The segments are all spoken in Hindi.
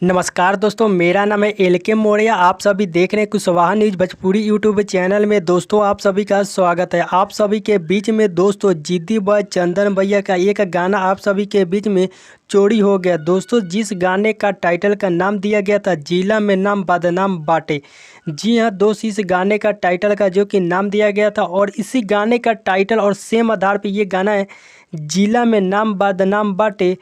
नमस्कार दोस्तों, मेरा नाम है एल के मौर्य। आप सभी देख रहे हैं Kushwaha news Bhojpuri YouTube channel में। दोस्तों आप सभी का स्वागत है। आप सभी के बीच में दोस्तों जिद्दी बॉय चंदन भैया का एक गाना आप सभी के बीच में चोरी हो गया। दोस्तों जिस गाने का टाइटल का नाम दिया गया था जिला में नाम बदनाम बाटे। जी हाँ दोस्त, इस गाने का टाइटल का जो कि नाम दिया गया था और इसी गाने का टाइटल और सेम आधार पर ये गाना है जिला में नाम बदनाम बाटे।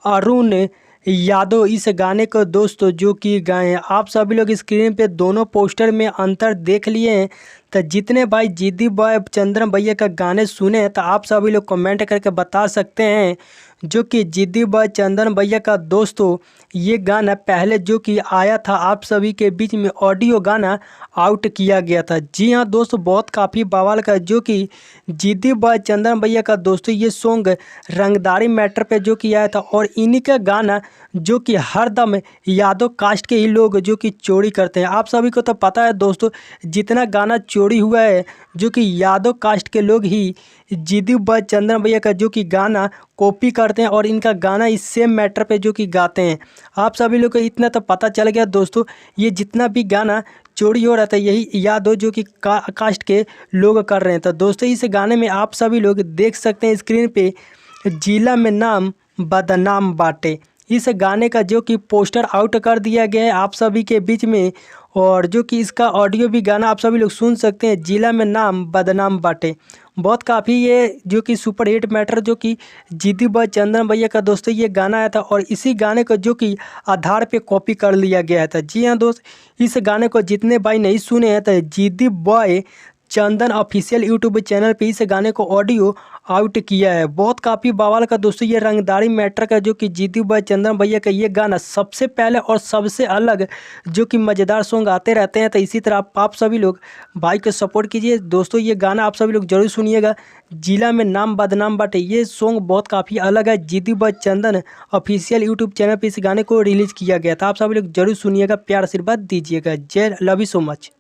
अरुण यादव इस गाने को दोस्तों जो कि गाए हैं। आप सभी लोग स्क्रीन पे दोनों पोस्टर में अंतर देख लिए हैं। तो जितने भाई जिद्दी बॉय चंदन भैया का गाने सुने हैं तो आप सभी लोग कमेंट करके बता सकते हैं जो कि जिद्दी बॉय चंदन भैया का दोस्तों ये गाना पहले जो कि आया था आप सभी के बीच में ऑडियो गाना आउट किया गया था। जी हाँ दोस्तों, बहुत काफ़ी बवाल का जो कि जिद्दी बॉय चंदन भैया का दोस्तों ये सॉन्ग रंगदारी मैटर पे जो कि आया था और इन्हीं का गाना जो कि हरदम यादव कास्ट के ही लोग जो कि चोरी करते हैं। आप सभी को तो पता है दोस्तों, जितना गाना चोरी हुआ है जो कि यादव कास्ट के लोग ही जिद्दी बॉय चंदन भैया का जो कि गाना कॉपी करते हैं और इनका गाना इस सेम मैटर पे जो कि गाते हैं। आप सभी लोग को इतना तो पता चल गया दोस्तों, ये जितना भी गाना चोरी हो रहा था यही यादव जो कि कास्ट के लोग कर रहे हैं। तो दोस्तों इस गाने में आप सभी लोग देख सकते हैं स्क्रीन पे जिला में नाम बदनाम बाटे। इस गाने का जो कि पोस्टर आउट कर दिया गया है आप सभी के बीच में और जो कि इसका ऑडियो भी गाना आप सभी लोग सुन सकते हैं जिला में नाम बदनाम बाटे। बहुत काफ़ी ये जो कि सुपर हिट मैटर जो कि जिद्दी बॉय चंदन भैया का दोस्तों ये गाना आया था और इसी गाने को जो कि आधार पे कॉपी कर लिया गया था। जी हाँ दोस्त, इस गाने को जितने भाई नहीं सुने हैं तो जिद्दी बॉय चंदन ऑफिशियल यूट्यूब चैनल पे इस गाने को ऑडियो आउट किया है। बहुत काफ़ी बवाल का दोस्तों ये रंगदारी मैटर का जो कि जिद्दी बॉय चंदन भैया का ये गाना सबसे पहले और सबसे अलग जो कि मज़ेदार सॉन्ग आते रहते हैं। तो इसी तरह आप सभी लोग भाई को सपोर्ट कीजिए। दोस्तों ये गाना आप सभी लोग जरूर सुनिएगा, जिला में नाम बदनाम बाटे। ये सॉन्ग बहुत काफ़ी अलग है। जिद्दी बॉय चंदन ऑफिशियल यूट्यूब चैनल पर इस गाने को रिलीज़ किया गया था। आप सभी लोग जरूर सुनिएगा, प्यार आशीर्वाद दीजिएगा। जय लव यू सो मच।